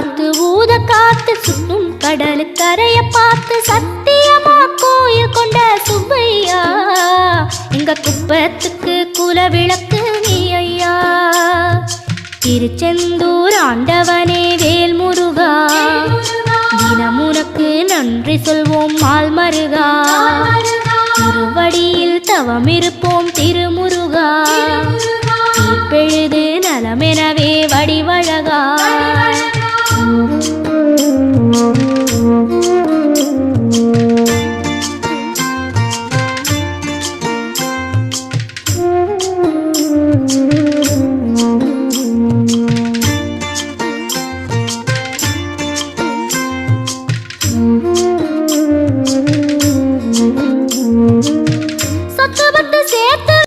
காத்து ஊத காத்து சுத்தும் கடலுக்கரைய பார்த்து சத்தியமா கோயில் கொண்ட சுப்பையா, எங்க குப்பத்துக்கு குல விளக்கு நீ ஐயா. திருச்செந்தூர் ஆண்டவனே வேல் முருகா, தினமுனக்கு நன்றி சொல்வோம் மால் மருகா. திருவடியில் தவமிருப்போம் திருமுருகா, தீர்ப்பெழுது நலமெனவே